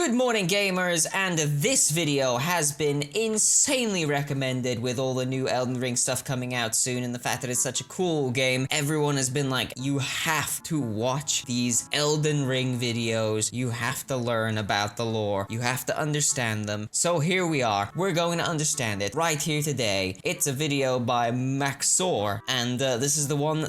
Good morning, gamers, and this video has been insanely recommended with all the new Elden Ring stuff coming out soon, and the fact that it's such a cool game. Everyone has been like, you have to watch these Elden Ring videos, you have to learn about the lore, you have to understand them. So here we are, we're going to understand it right here today. It's a video by Maxor, and this is the one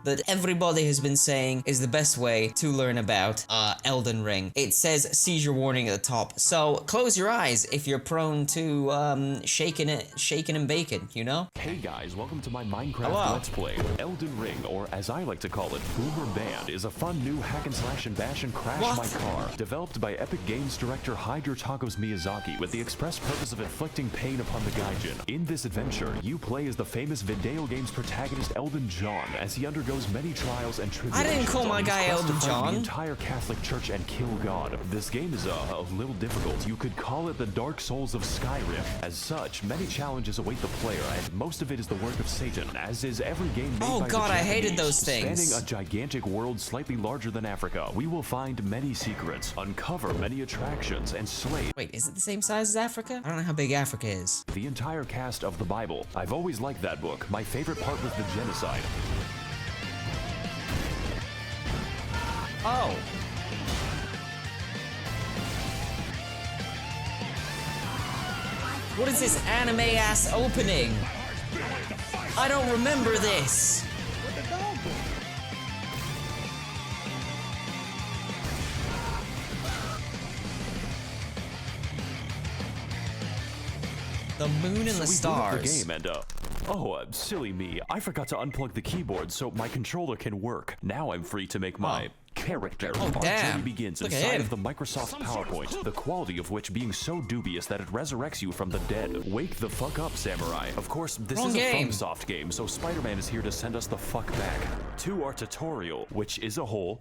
that everybody has been saying is the best way to learn about Elden Ring. It says seizure warning at the top, so close your eyes if you're prone to shaking and baking, you know? Hey guys, welcome to my Minecraft Let's Play. Elden Ring, or as I like to call it, Boomer Band, is a fun new hack and slash and bash and crash my car. Developed by Epic Games director Hideo Miyazaki with the express purpose of inflicting pain upon the Gaijin. In this adventure, you play as the famous Video Games protagonist Elden John as he undergoes many trials and tribulations. I didn't call my guy Elden John. The entire Catholic Church and kill God. This game is a little difficult. You could call it the Dark Souls of Skyrim. As such, many challenges await the player, and most of it is the work of Satan, as is every game made by Oh the god, I hated Japanese. those things. Spanning a gigantic world slightly larger than Africa, we will find many secrets, uncover many attractions, and slay. Wait, is it the same size as Africa? I don't know how big Africa is. The entire cast of the Bible. I've always liked that book. My favorite part was the genocide. Oh. What is this anime-ass opening? I don't remember this. The moon and the stars. The game and silly me. I forgot to unplug the keyboard so my controller can work. Now I'm free to make my character. Oh, Our damn. journey begins Look at inside him. of the Microsoft PowerPoint, the quality of which being so dubious that it resurrects you from the dead. Wake the fuck up, samurai. Of course, this Wrong is a game. FromSoft game, so Spider-Man is here to send us the fuck back. To our tutorial, which is a whole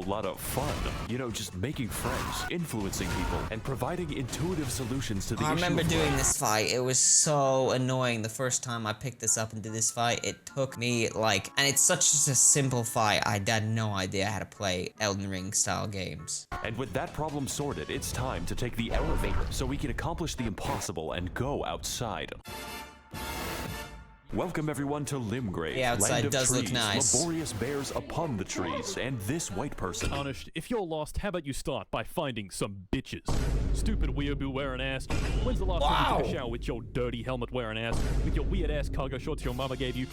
lot of fun. You know, just making friends, influencing people, and providing intuitive solutions to the issue I remember of doing life. this fight. It was so annoying the first time I picked this up and did this fight. It took me like, and it's such just a simple fight. I had no idea how to play Elden Ring style games. And with that problem sorted, it's time to take the elevator so we can accomplish the impossible and go outside. Welcome everyone to Limgrave, The outside land of does trees, look nice. laborious bears upon the trees, and this white person. Tarnished, if you're lost, how about you start by finding some bitches? Stupid weeaboo wearing ass. When's the last time you took a shower with your dirty helmet wearing ass? With your weird ass cargo shorts your mama gave you?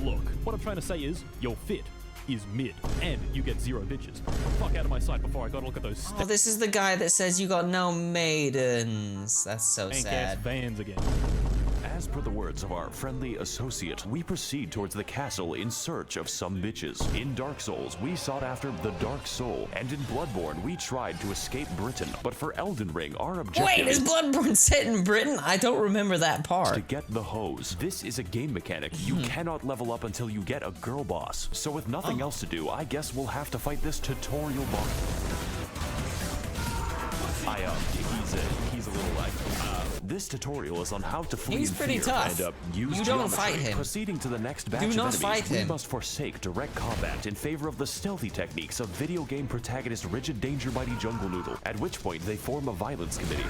Look, what I'm trying to say is, your fit is mid, and you get 0 bitches. Fuck out of my sight before I gotta look at those Oh, this is the guy that says you got no maidens. That's so stank-ass sad. vans again. As per the words of our friendly associate, we proceed towards the castle in search of some bitches. In Dark Souls, we sought after the Dark Soul, and in Bloodborne, we tried to escape Britain. But for Elden Ring, our objective Wait, is Bloodborne set in Britain? I don't remember that to part. get the hose. This is a game mechanic. You cannot level up until you get a girl boss. So with nothing else to do, I guess we'll have to fight this tutorial boss. He's a little like, this tutorial is on how to flee He's in pretty fear tough. and use You don't geometry. fight him. Proceeding to the next batch Do of not enemies, fight we him. must forsake direct combat in favor of the stealthy techniques of video game protagonist Rigid Danger Mighty Jungle Noodle, at which point they form a violence committee.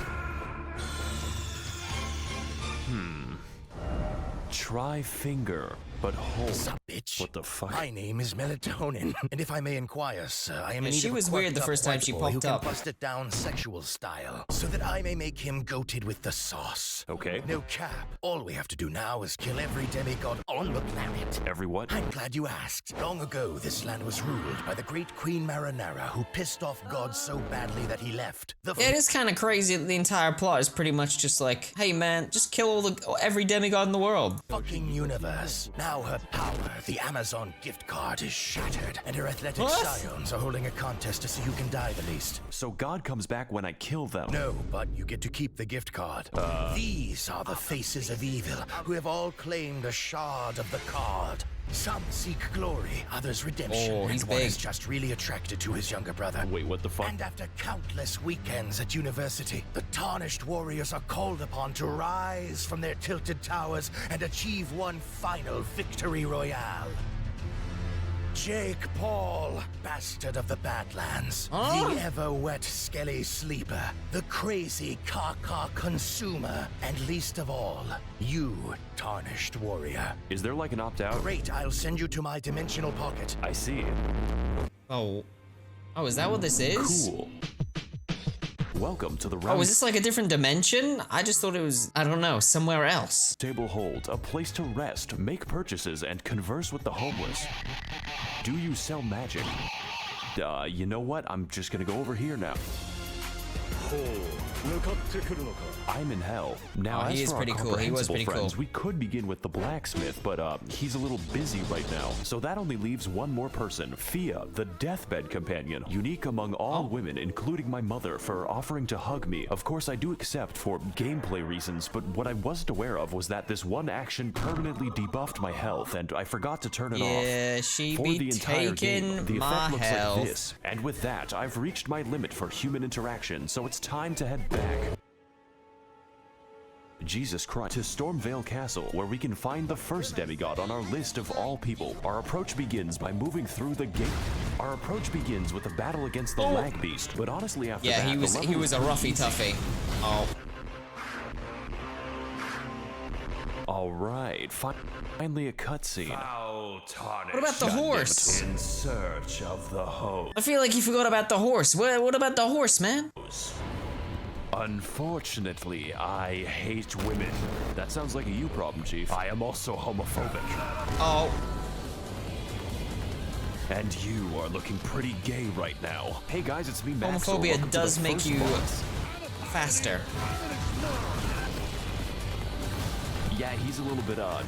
Try finger, but hold. Sup, bitch? What the fuck? My name is Melatonin, and if I may inquire, sir, I am in Yeah, need she of a was weird the quirked-up first time white she boy popped who can up. bust it down sexual style, so that I may make him goated with the sauce. Okay. No cap. All we have to do now is kill every demigod on the planet. Every what? I'm glad you asked. Long ago, this land was ruled by the great Queen Rennala, who pissed off God so badly that he left. It is kind of crazy that the entire plot is pretty much just like, hey man, just kill every demigod in the world. fucking universe. Now her power, the Amazon gift card, is shattered, and her athletic What? scions are holding a contest to see who can die the least. So God comes back when I kill them. No, but you get to keep the gift card. These are the faces of evil, who have all claimed a shard of the card. Some seek glory, others redemption, Oh, he's and one big. is just really attracted to his younger brother. Wait, what the fuck? And after countless weekends at university, the tarnished warriors are called upon to rise from their tilted towers and achieve one final victory royale. Jake Paul, bastard of the Badlands. Huh? The ever-wet skelly sleeper. The crazy caca consumer. And least of all, you, tarnished warrior. Is there like an opt-out? Great, I'll send you to my dimensional pocket. I see. Oh. Oh, is that what this is? Cool. Welcome to the Oh, is this like a different dimension? I just thought it was, I don't know, somewhere else. Roundtable holds a place to rest, make purchases, and converse with the homeless. Do you sell magic? You know what? I'm just gonna go over here now. I'm in hell. Now, Oh, as he is for pretty our cool. He was comprehensible pretty friends, cool. we could begin with the blacksmith, but he's a little busy right now. So that only leaves one more person, Fia, the deathbed companion, unique among all women, including my mother, for offering to hug me. Of course, I do accept for gameplay reasons, but what I wasn't aware of was that this one action permanently debuffed my health, and I forgot to turn it off. Yeah, she For be the entire game, taking the my effect looks health. like this. And with that, I've reached my limit for human interaction, so it's time to head back. Jesus Christ, to Stormveil Castle, where we can find the first demigod on our list of all people. Our approach begins by moving through the gate. Our approach begins with a battle against the lag beast, but honestly after Yeah, that, he was a roughy toughy. Oh. Alright, finally a cutscene. What about the horse? In search of the host. I feel like you forgot about the horse. What about the horse, man? Unfortunately, I hate women. That sounds like a you problem, Chief. I am also homophobic. Oh. And you are looking pretty gay right now. Hey guys, it's me, Max. Homophobia does make you faster. Yeah, he's a little bit dumb.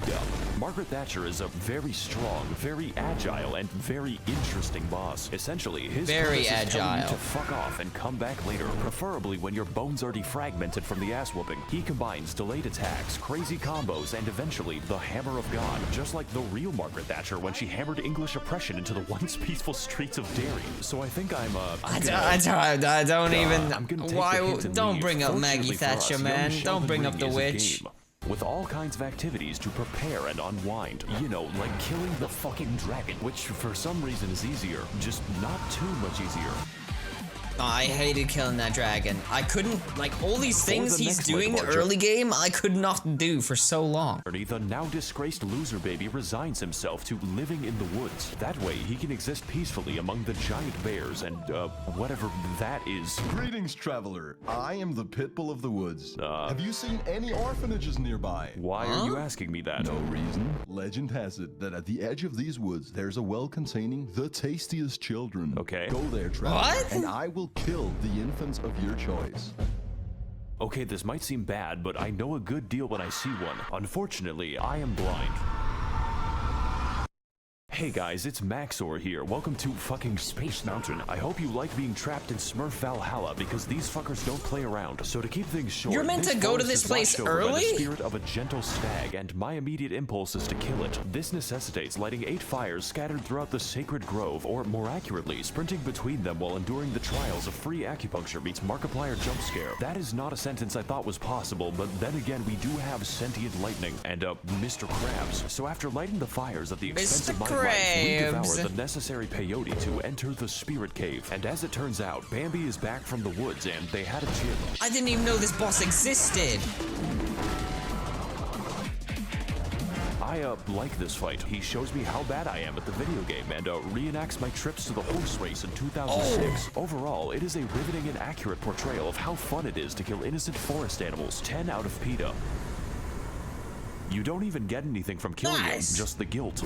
Margaret Thatcher is a very strong, very agile, and very interesting boss. Essentially, his Very purpose is telling you agile. to fuck off and come back later, preferably when your bones are defragmented from the ass whooping. He combines delayed attacks, crazy combos, and eventually the Hammer of God, just like the real Margaret Thatcher when she hammered English oppression into the once peaceful streets of Derry. So I think I'm I don't even. I'm gonna take Why? the hint and Don't leave. bring up Maggie Fortunately for us, Thatcher, young man. Sheldon Don't bring up Ring the is a witch. game with all kinds of activities to prepare and unwind. You know, like killing the fucking dragon, which for some reason is easier, just not too much easier. I hated killing that dragon. I couldn't, like, all these things the he's next leg doing of our early game, I could not do for so long. The now disgraced loser baby resigns himself to living in the woods. That way, he can exist peacefully among the giant bears and, whatever that is. Greetings, traveler. I am the Pitbull of the Woods. Uh. Have you seen any orphanages nearby? Why are you asking me that? No reason. Legend has it that at the edge of these woods, there's a well containing the tastiest children. Okay. Go there, traveler. What? And I will kill the infants of your choice. Okay, this might seem bad, but I know a good deal when I see one. Unfortunately, I am blind. Hey guys, it's Maxor here. Welcome to fucking Space Mountain. I hope you like being trapped in Smurf Valhalla because these fuckers don't play around. So to keep things short, You're meant to go to forest this is place watched over by early? the spirit of a gentle stag, and my immediate impulse is to kill it. This necessitates lighting 8 fires scattered throughout the sacred grove, or more accurately, sprinting between them while enduring the trials of free acupuncture meets Markiplier jump scare. That is not a sentence I thought was possible, but then again, we do have sentient lightning and Mr. Krabs. So after lighting the fires at the expense of my life, we devour the necessary peyote to enter the spirit cave. And as it turns out, Bambi is back from the woods and they had a chip. I didn't even know this boss existed. I like this fight. He shows me how bad I am at the video game and reenacts my trips to the horse race in 2006. Overall, it is a riveting and accurate portrayal of how fun it is to kill innocent forest animals. 10 out of PETA. You don't even get anything from killing them, just the guilt.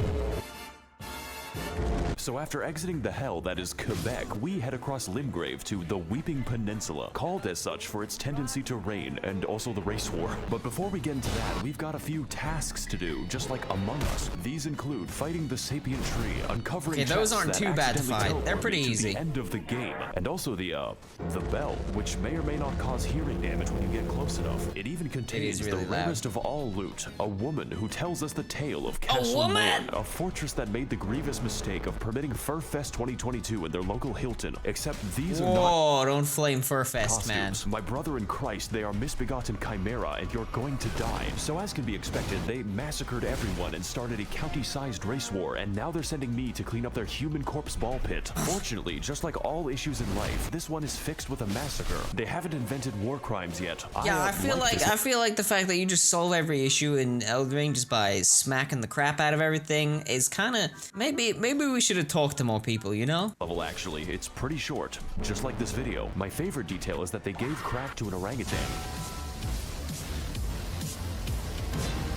So after exiting the hell that is Quebec, we head across Limgrave to the Weeping Peninsula, called as such for its tendency to rain and also the race war. But before we get into that, we've got a few tasks to do, just like Among Us. These include fighting the sapient tree, uncovering Okay, those chests aren't that too bad to accidentally fight. teleport They're pretty me to easy. the end of the game, and also the bell, which may or may not cause hearing damage when you get close enough. It even contains really the loud. rarest of all loot, a woman who tells us the tale of Castle woman? Moon, a fortress that made the grievous mistake of permitting Furfest 2022 in their local Hilton, except these are not Whoa, don't flame Furfest, man. costumes. My brother in Christ, they are misbegotten chimera, and you're going to die. So as can be expected, they massacred everyone and started a county-sized race war, and now they're sending me to clean up their human corpse ball pit. Fortunately, just like all issues in life, this one is fixed with a massacre. They haven't invented war crimes yet. Yeah, I feel like the fact that you just solve every issue in Elden Ring just by smacking the crap out of everything is kind of maybe we should have talked to more people, you know? Level actually, it's pretty short, just like this video. My favorite detail is that they gave crack to an orangutan.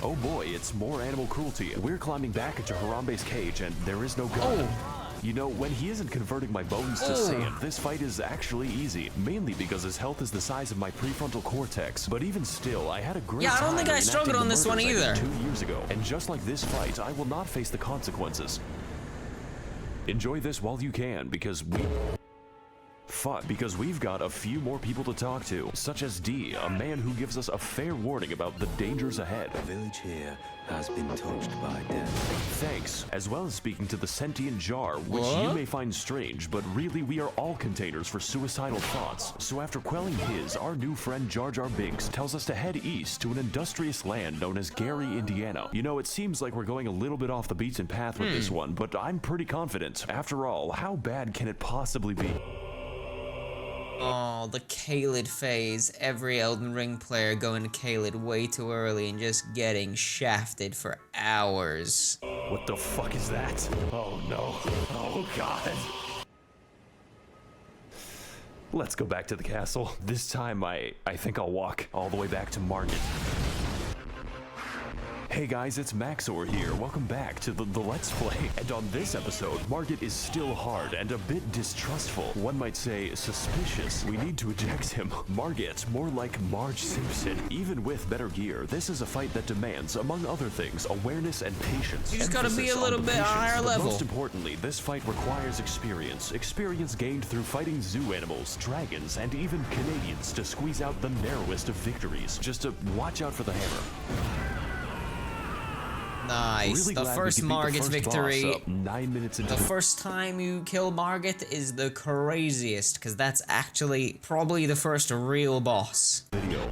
Oh boy, it's more animal cruelty. We're climbing back into Harambe's cage and there is no gun. You know, when he isn't converting my bones to sand, this fight is actually easy, mainly because his health is the size of my prefrontal cortex. But even still, I had a great time. Yeah, I don't think I struggled on this one either. 2 years ago, and just like this fight, I will not face the consequences. Enjoy this while you can, because we've got a few more people to talk to, such as D, a man who gives us a fair warning about the dangers ahead. The village here has been touched by death. Thanks, as well as speaking to the sentient jar, which you may find strange, but really we are all containers for suicidal thoughts. So after quelling his, our new friend Jar Jar Binks tells us to head east to an industrious land known as Gary, Indiana. You know, it seems like we're going a little bit off the beaten path with this one, but I'm pretty confident. After all, how bad can it possibly be? Oh, the Caelid phase. Every Elden Ring player going to Caelid way too early and just getting shafted for hours. What the fuck is that? Oh no. Oh god. Let's go back to the castle. This time I think I'll walk all the way back to Margit. Hey guys, it's Maxor here. Welcome back to the Let's Play. And on this episode, Margit is still hard and a bit distrustful. One might say suspicious. We need to eject him. Margit, more like Marge Simpson. Even with better gear, this is a fight that demands, among other things, awareness and patience. You just gotta be a little bit higher level. Most importantly, this fight requires experience. Experience gained through fighting zoo animals, dragons, and even Canadians to squeeze out the narrowest of victories. Just to watch out for the hammer. Nice. Really the first Margit victory. 9 minutes into the first time you kill Margit is the craziest, because that's actually probably the first real boss. Video.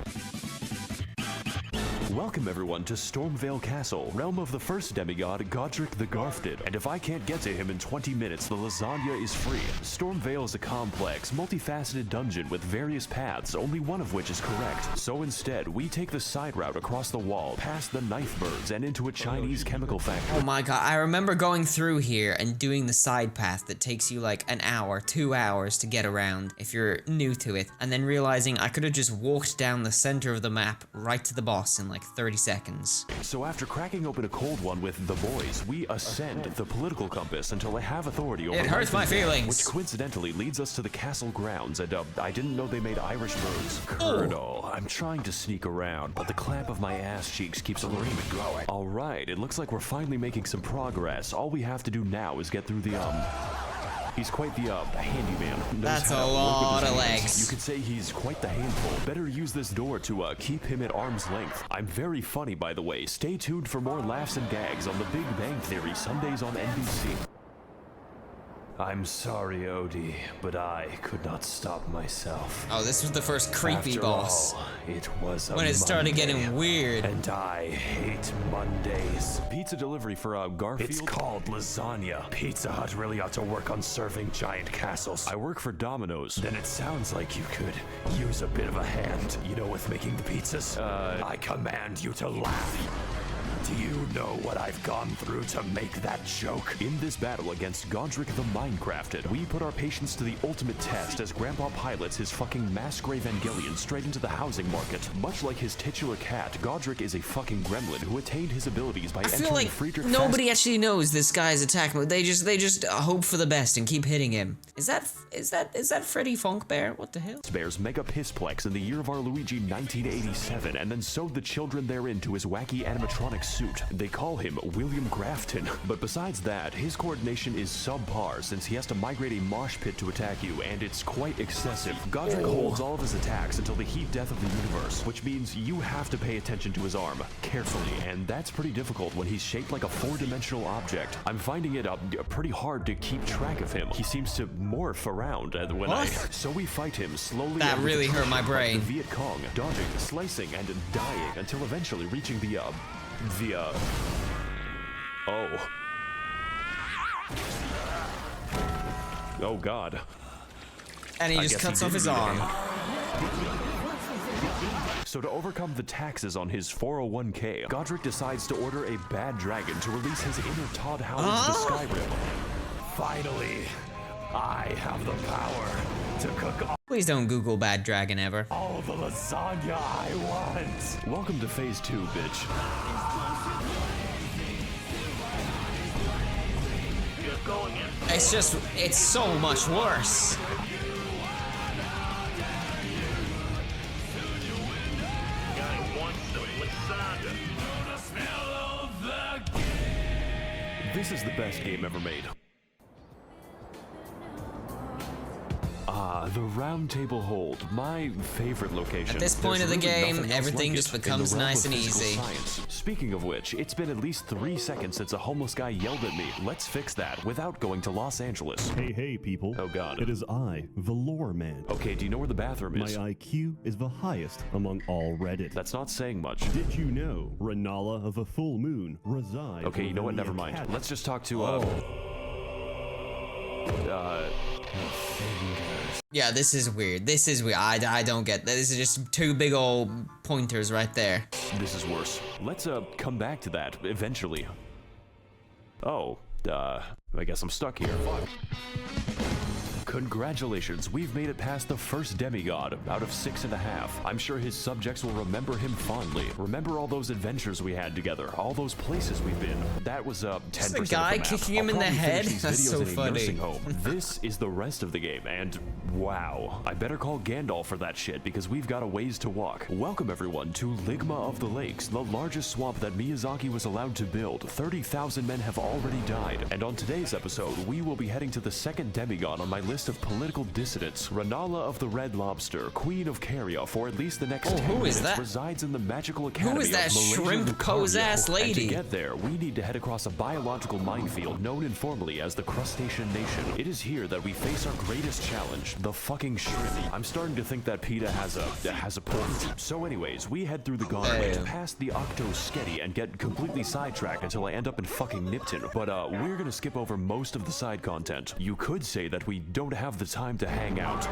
Welcome everyone to Stormveil Castle, realm of the first demigod, Godrick the Garfted. And if I can't get to him in 20 minutes, the lasagna is free. Stormveil is a complex, multifaceted dungeon with various paths, only one of which is correct. So instead, we take the side route across the wall, past the knife birds, and into a Chinese chemical factory. Oh my god, I remember going through here and doing the side path that takes you like an hour, 2 hours to get around if you're new to it, and then realizing I could have just walked down the center of the map right to the boss in like 30 seconds. So after cracking open a cold one with the boys, we ascend the political compass until I have authority over It hurts my feelings. which coincidentally leads us to the castle grounds, and I didn't know they made Irish roads. Colonel, I'm trying to sneak around, but the clamp of my ass cheeks keeps alerting me growing. Alright, it looks like we're finally making some progress. All we have to do now is get through the He's quite the handyman. That's a lot of legs. You could say he's quite the handful. Better use this door to keep him at arm's length. I'm very funny, by the way. Stay tuned for more laughs and gags on The Big Bang Theory, Sundays on NBC. I'm sorry, Odie, but I could not stop myself. Oh, this was the first creepy After boss. all, it was a When it started Monday, getting weird. And I hate Mondays. Pizza delivery for Garfield? It's called lasagna. Pizza Hut really ought to work on serving giant castles. I work for Domino's. Then it sounds like you could use a bit of a hand, you know, with making the pizzas. I command you to laugh. Do you know what I've gone through to make that joke? In this battle against Godrick the Minecrafted, we put our patience to the ultimate test as Grandpa pilots his fucking Mask Evangelion straight into the housing market. Much like his titular cat, Godrick is a fucking gremlin who attained his abilities by I entering feel like Friedrich nobody actually knows this guy's attack mode. They just hope for the best and keep hitting him. Is that Freddy Funkbear? What the hell? Bear's mega pissplex in the year of our Luigi 1987, and then sewed the children therein to his wacky animatronic suit. suit. They call him William Grafton, but besides that, his coordination is subpar since he has to migrate a mosh pit to attack you, and it's quite excessive. Godrick holds all of his attacks until the heat death of the universe, which means you have to pay attention to his arm carefully, and that's pretty difficult when he's shaped like a four-dimensional object. I'm finding it pretty hard to keep track of him. He seems to morph around so we fight him slowly. That really hurt my brain. The Viet Cong, dodging, slicing, and dying until eventually reaching oh god. And he just cuts off his arm. So to overcome the taxes on his 401k, Godrick decides to order a bad dragon to release his inner Todd Howard to Skyrim. Finally, I have the power to cook Please don't Google bad dragon ever. all the lasagna I want. Welcome to phase 2, bitch. It's so much worse. This is the best game ever made. The Roundtable Hold, my favorite location. At this point of the There's really game, nothing else everything like just it in becomes the realm nice of and physical easy. science. Speaking of which, it's been at least 3 seconds since a homeless guy yelled at me. Let's fix that without going to Los Angeles. Hey, people. Oh god. It is I, the Lore Man. Okay, do you know where the bathroom is? My IQ is the highest among all Reddit. That's not saying much. Did you know Rennala of a full moon resides? Okay, you know what? within Never the mind. academy? Let's just talk to, Yeah, this is weird. This is weird. I don't get that. This is just 2 big old pointers right there. This is worse. Let's, come back to that eventually. Oh, I guess I'm stuck here. Congratulations, we've made it past the first demigod out of 6.5. I'm sure his subjects will remember him fondly. Remember all those adventures we had together, all those places we've been. That was 10% Just the of guy the map. kicking him I'll in the probably head? finish these That's videos so in a funny. nursing home. This is the rest of the game, and wow. I better call Gandalf for that shit because we've got a ways to walk. Welcome everyone to Ligma of the Lakes, the largest swamp that Miyazaki was allowed to build. 30,000 men have already died, and on today's episode, we will be heading to the second demigod on my list of political dissidents. Rennala of the Red Lobster, Queen of Caria for at least the next 10 who is minutes, that? resides in the magical academy Who is that of Malaysia shrimp Lucario. pose-ass And to lady? get there, we need to head across a biological minefield known informally as the Crustacean Nation. It is here that we face our greatest challenge, the fucking shrimp. I'm starting to think that PETA has a point. So anyways, we head through the gauntlet, past the Octosketty, and get completely sidetracked until I end up in fucking Nipton. But we're gonna skip over most of the side content. You could say that we don't have the time to hang out.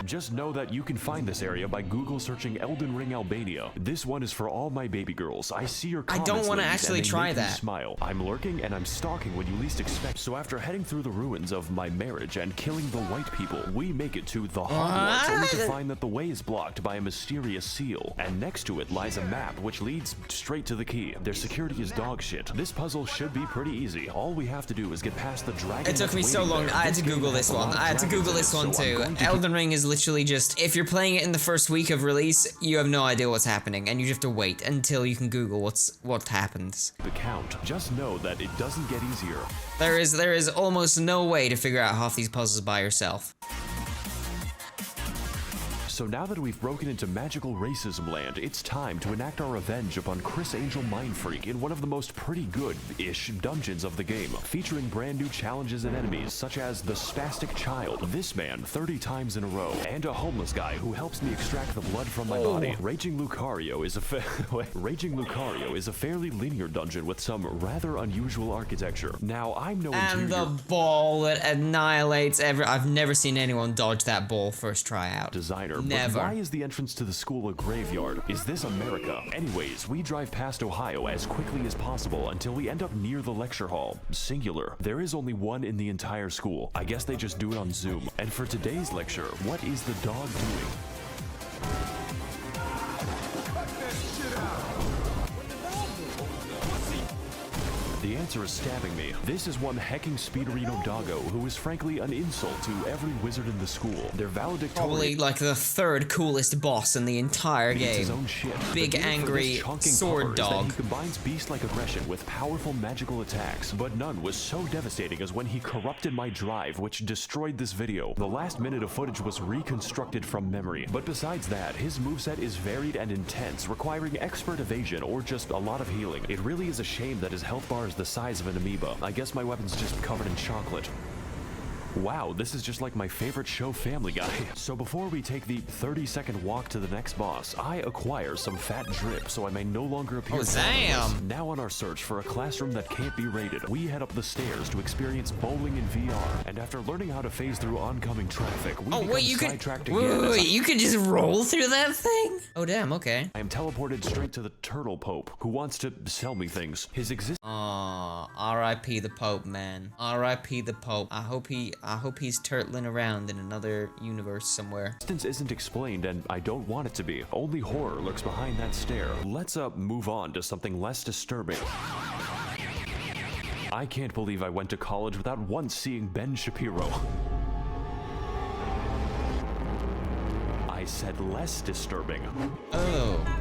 Just know that you can find this area by Google searching Elden Ring Albania. This one is for all my baby girls. I see your comments, don't wanna ladies, actually and they try make me that. smile. I'm lurking and I'm stalking when you least expect. So after heading through the ruins of my marriage and killing the white people, we make it to the Hogwarts, only to find that the way is blocked by a mysterious seal. And next to it lies a map which leads straight to the key. Their security is dog shit. This puzzle should be pretty easy. All we have to do is get past the dragon. It took me that's so waiting long. there. I had to This game Google has this a lot one. of I had to dragons Google in this it, one so I'm too. going to Elden Ring is literally just, if you're playing it in the first week of release, you have no idea what's happening, and you just have to wait until you can Google what happens. the count. Just know that it doesn't get easier. There is almost no way to figure out half these puzzles by yourself. So now that we've broken into magical racism land, it's time to enact our revenge upon Chris Angel Mindfreak in one of the most pretty good-ish dungeons of the game, featuring brand new challenges and enemies such as the Spastic Child, this man 30 times in a row, and a homeless guy who helps me extract the blood from my body. Raging Lucario is a fairly linear dungeon with some rather unusual architecture. Now I'm no And interior the ball that annihilates I've never seen anyone dodge that ball first try out. designer. Never. But why is the entrance to the school a graveyard? Is this America? Anyways, we drive past Ohio as quickly as possible until we end up near the lecture hall. Singular. There is only one in the entire school. I guess they just do it on Zoom. And for today's lecture, what is the dog doing? The The answer is stabbing me. This is one hecking speederino doggo who is frankly an insult to every wizard in the school. Their valedictorian... Probably like the third coolest boss in the entire game. His own shit. Big angry sword dog. He combines beast-like aggression with powerful magical attacks, but none was so devastating as when he corrupted my drive, which destroyed this video. The last minute of footage was reconstructed from memory, but besides that, his moveset is varied and intense, requiring expert evasion or just a lot of healing. It really is a shame that his health bar is the size of an amoeba. I guess my weapon's just covered in chocolate. Wow, this is just like my favorite show, Family Guy. So before we take the 30-second walk to the next boss, I acquire some fat drip so I may no longer appear. Oh, damn! Now on our search for a classroom that can't be raided, we head up the stairs to experience bowling in VR. And after learning how to phase through oncoming traffic, we become sidetracked again. Wait, you can just roll through that thing? Oh, damn, okay. I am teleported straight to the Turtle Pope, who wants to sell me things. His existence. Aw, R.I.P. the Pope, man. R.I.P. the Pope. I hope he's turtling around in another universe somewhere. Existence isn't explained, and I don't want it to be. Only horror lurks behind that stare. Let's move on to something less disturbing. I can't believe I went to college without once seeing Ben Shapiro. I said less disturbing. Oh.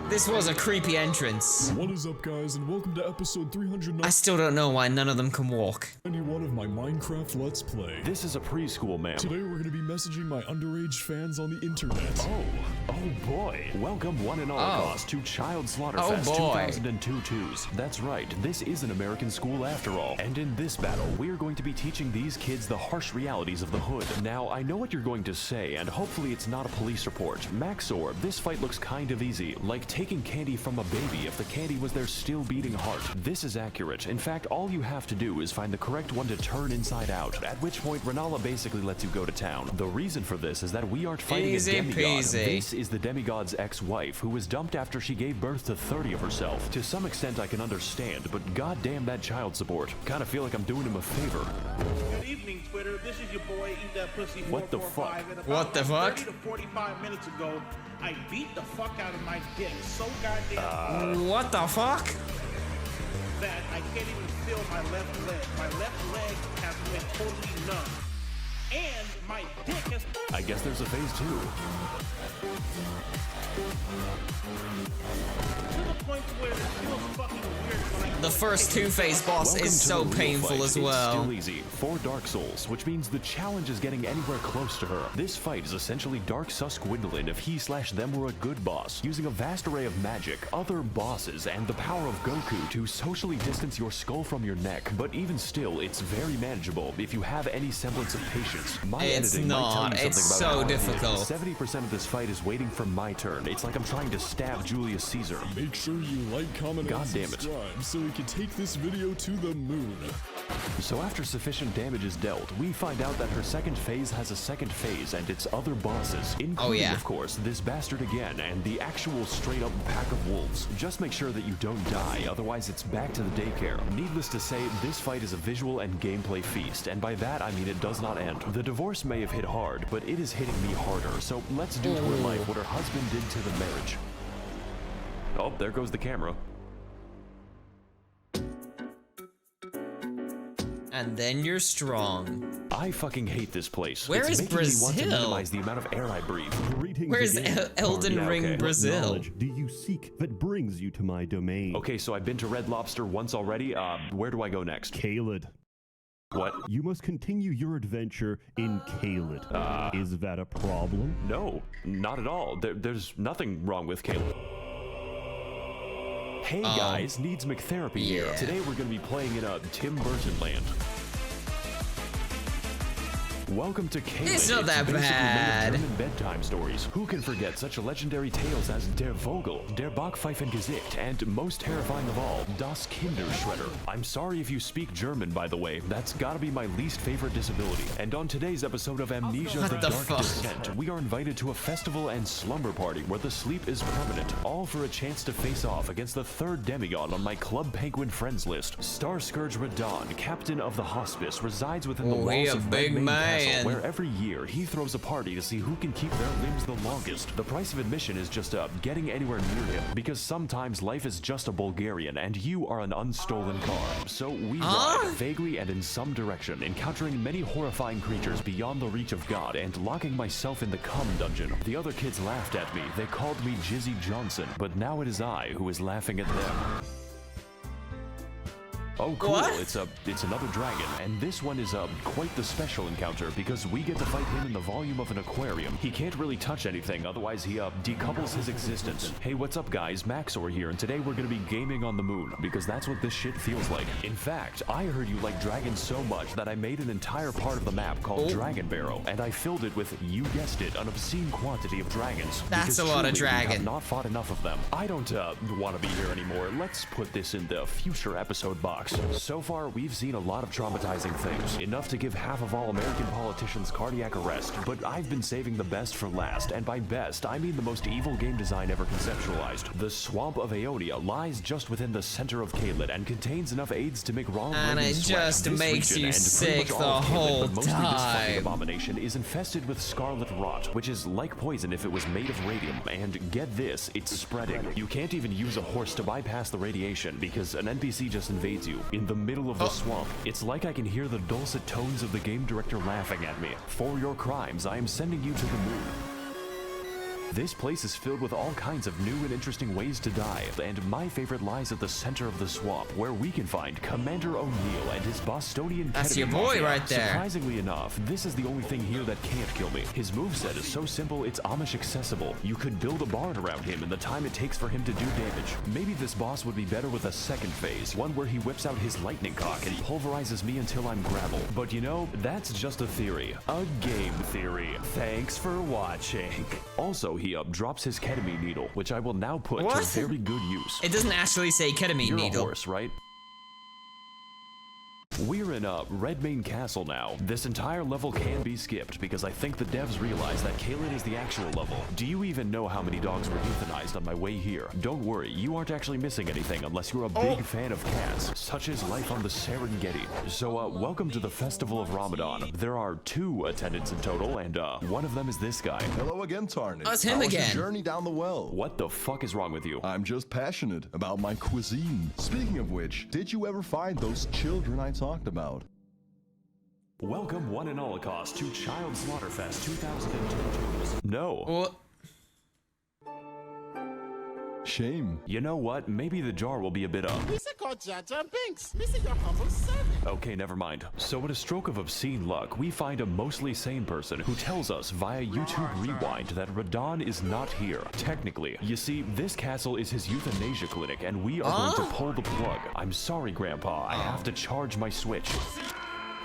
This was a creepy entrance. What is up, guys, and welcome to episode 309. I still don't know why none of them can walk. One of my Minecraft Let's Play. This is a preschool, ma'am. Today we're going to be messaging my underage fans on the internet. Oh boy. Welcome one and all to Child Slaughterfest 2002-2s. That's right, this is an American school after all. And in this battle, we're going to be teaching these kids the harsh realities of the hood. Now, I know what you're going to say, and hopefully it's not a police report. Maxor, this fight looks kind of easy, like taking candy from a baby if the candy was their still beating heart. This is accurate. In fact, all you have to do is find the correct one to turn inside out, at which point Rennala basically lets you go to town. The reason for this is that we aren't fighting a demigod. This is the demigod's ex-wife, who was dumped after she gave birth to 30 of herself. To some extent I can understand, but goddamn that child support. Kinda feel like I'm doing him a favor. Good evening, Twitter. This is your boy, Eat That Pussy. What the fuck? What the fuck? 30 to 45 minutes ago, I beat the fuck out of my dick so goddamn What the fuck? that I can't even feel my left leg. My left leg has been totally numb. And my dick has... I guess there's a phase 2. To the point where it feels fucking weird when I... The first two-phase boss is so painful as well. It's still easy for Dark Souls, which means the challenge is getting anywhere close to her. This fight is essentially Dark Sus Gwendolyn if he/them were a good boss, using a vast array of magic, other bosses, and the power of Goku to socially distance your skull from your neck. But even still, it's very manageable if you have any semblance of patience. My editing might tell you something about how difficult. 70% of this fight is waiting for my turn. It's like I'm trying to stab Julius Caesar. Make sure you like, comment, and subscribe so we can take this video to the moon. So after sufficient damage is dealt, we find out that her second phase has a second phase and its other bosses, including, of course, this bastard again and the actual straight-up pack of wolves. Just make sure that you don't die, otherwise it's back to the daycare. Needless to say, this fight is a visual and gameplay feast, and by that I mean it does not end. The divorce may have hit hard, but it is hitting me harder, so let's do to her life what her husband did to the marriage. Oh, there goes the camera. And then you're strong. I fucking hate this place. Where is Brazil? Want to minimize the amount of air I breathe. Where's Elden Ring, Brazil? What do you seek that brings you to my domain? Okay, so I've been to Red Lobster once already. Where do I go next? Caelid. What? You must continue your adventure in Caelid. Is that a problem? No, not at all. There's nothing wrong with Caelid. Hey guys, needs McTherapy here. Today we're going to be playing in a Tim Burton land. Welcome to Caelid. It's not that bad. German bedtime stories. Who can forget such legendary tales as Der Vogel, Der Backpfeifengesicht, and most terrifying of all, Das Kinderschredder. I'm sorry if you speak German, by the way. That's gotta be my least favorite disability. And on today's episode of Amnesia: The Dark Descent, we are invited to a festival and slumber party where the sleep is permanent, all for a chance to face off against the third demigod on my Club Penguin friends list. Starscourge Radahn, captain of the hospice, resides within the walls of big man. Castle, where every year he throws a party to see who can keep their limbs the longest. The price of admission is just getting anywhere near him, because sometimes life is just a Bulgarian and you are an unstolen car. So we ride vaguely and in some direction, encountering many horrifying creatures beyond the reach of God and locking myself in the cum dungeon. The other kids laughed at me. They called me Jizzy Johnson, but now it is I who is laughing at them. Oh, cool. What? It's another dragon, and this one is quite the special encounter because we get to fight him in the volume of an aquarium. He can't really touch anything, otherwise he decouples his existence. Hey, what's up guys? Maxor here, and today we're gonna be gaming on the moon because that's what this shit feels like. In fact, I heard you like dragons so much that I made an entire part of the map called Dragon Barrow, and I filled it with, you guessed it, an obscene quantity of dragons. That's a lot of dragons. We have not fought enough of them. I don't want to be here anymore. Let's put this in the future episode box. So far, we've seen a lot of traumatizing things, enough to give half of all American politicians cardiac arrest, but I've been saving the best for last, and by best, I mean the most evil game design ever conceptualized. The Swamp of Aeonia lies just within the center of Caelid and contains enough aids to make Ronald and Reagan it just makes you sick the whole time. This fucking abomination is infested with scarlet rot, which is like poison if it was made of radium, and get this, it's spreading. You can't even use a horse to bypass the radiation because an NPC just invades you in the middle of the swamp. It's like I can hear the dulcet tones of the game director laughing at me. For your crimes, I am sending you to the moon. This place is filled with all kinds of new and interesting ways to die, and my favorite lies at the center of the swamp, where we can find Commander O'Neill and his Bostonian That's your boy right there. Surprisingly enough, this is the only thing here that can't kill me. His moveset is so simple, it's Amish accessible. You could build a barn around him in the time it takes for him to do damage. Maybe this boss would be better with a second phase, one where he whips out his lightning cock and pulverizes me until I'm gravel. But you know, that's just a theory. A game theory. Thanks for watching. Also, he drops his ketamine needle, which I will now put to very good use. It doesn't actually say ketamine You're needle. A horse, right? We're in Redmane Castle now. This entire level can be skipped because I think the devs realized that Caelid is the actual level. Do you even know how many dogs were euthanized on my way here? Don't worry, you aren't actually missing anything unless you're a big fan of cats, such as life on the Serengeti. So welcome to the Festival of Ramadan. There are 2 attendants in total, and one of them is this guy. Hello again, Tarnish. Oh, it's him again. Your journey down the well. What the fuck is wrong with you? I'm just passionate about my cuisine. Speaking of which, did you ever find those children I talked about? Welcome one and all cost to Child Slaughterfest 2022. No. Shame. You know what? Maybe the jar will be a bit Okay, never mind. So with a stroke of obscene luck, we find a mostly sane person who tells us via YouTube Rewind that Radahn is not here. Technically. You see, this castle is his euthanasia clinic, and we are going to pull the plug. I'm sorry, Grandpa. I have to charge my Switch.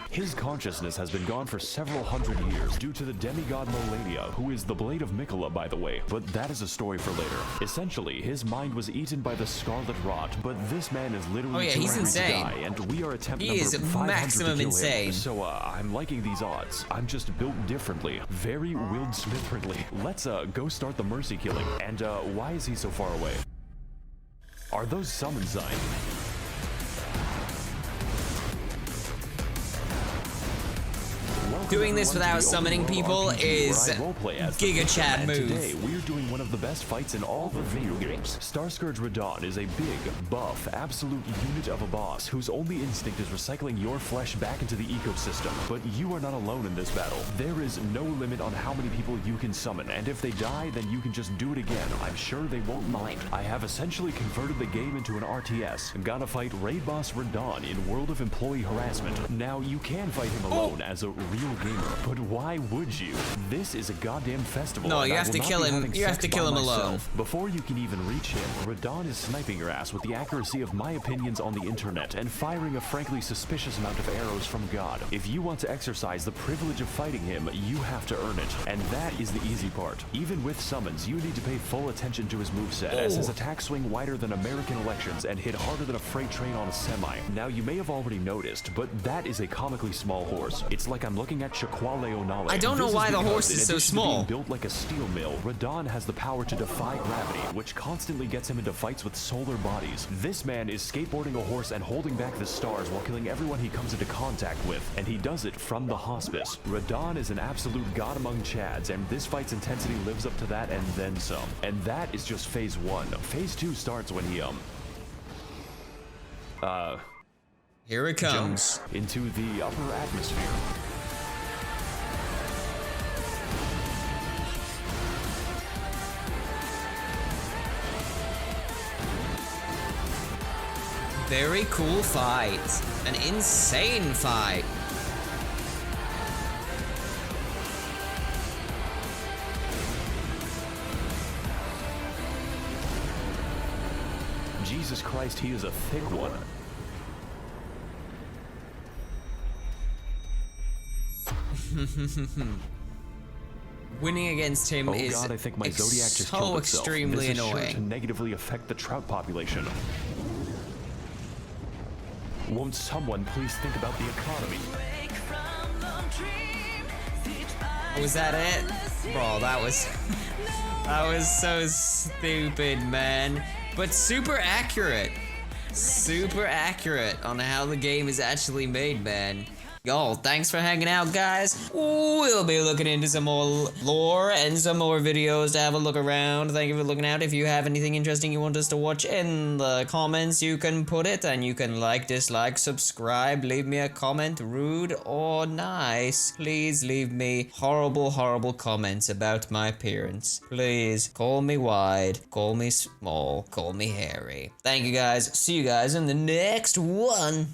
His consciousness has been gone for several hundred years due to the demigod Molania, who is the Blade of Mikola, by the way, but that is a story for later. Essentially, his mind was eaten by the Scarlet Rot, but this man is literally too angry to die, and we are attempt number 500 maximum to kill insane. him. So, I'm liking these odds. I'm just built differently. Very Will Smith-friendly. Let's, go start the mercy killing. And, why is he so far away? Are those summon signs? Doing this without summoning people is Giga Chad move. Today, we're doing one of the best fights in all the video games. Starscourge Radahn is a big, buff, absolute unit of a boss whose only instinct is recycling your flesh back into the ecosystem. But you are not alone in this battle. There is no limit on how many people you can summon, and if they die, then you can just do it again. I'm sure they won't mind. I have essentially converted the game into an RTS. I'm gonna fight Raid Boss Radahn in World of Employee Harassment. Now, you can fight him alone as a real gamer, but why would you? This is a goddamn festival. No, you have to kill him. You have to kill him alone. Before you can even reach him, Radahn is sniping your ass with the accuracy of my opinions on the internet and firing a frankly suspicious amount of arrows from God. If you want to exercise the privilege of fighting him, you have to earn it, and that is the easy part. Even with summons, you need to pay full attention to his moveset, as his attacks swing wider than American elections and hit harder than a freight train on a semi. Now, you may have already noticed, but that is a comically small horse. It's like I'm looking at Chequaleonale. I don't know This why the because, horse in is so addition to being small. built like a steel mill, Radahn has the power to defy gravity, which constantly gets him into fights with solar bodies. This man is skateboarding a horse and holding back the stars while killing everyone he comes into contact with, and he does it from the hospice. Radahn is an absolute god among Chads, and this fight's intensity lives up to that and then some. And that is just phase 1. Phase 2 starts when he, Here it comes. jumps into the upper atmosphere. Very cool fight. An insane fight. Jesus Christ, he is a thick one. Winning against him Oh is god, I think my Zodiac just so killed itself. extremely This is annoying. sure to negatively affect the trout population. Won't someone please think about the economy? Was that it? Bro, that was... that was so stupid, man. But super accurate. Super accurate on how the game is actually made, man. Yo, thanks for hanging out, guys. We'll be looking into some more lore and some more videos to have a look around. Thank you for looking out. If you have anything interesting you want us to watch in the comments, you can put it, and you can like, dislike, subscribe, leave me a comment, rude or nice. Please leave me horrible, horrible comments about my appearance. Please, call me wide, call me small, call me hairy. Thank you guys. See you guys in the next one.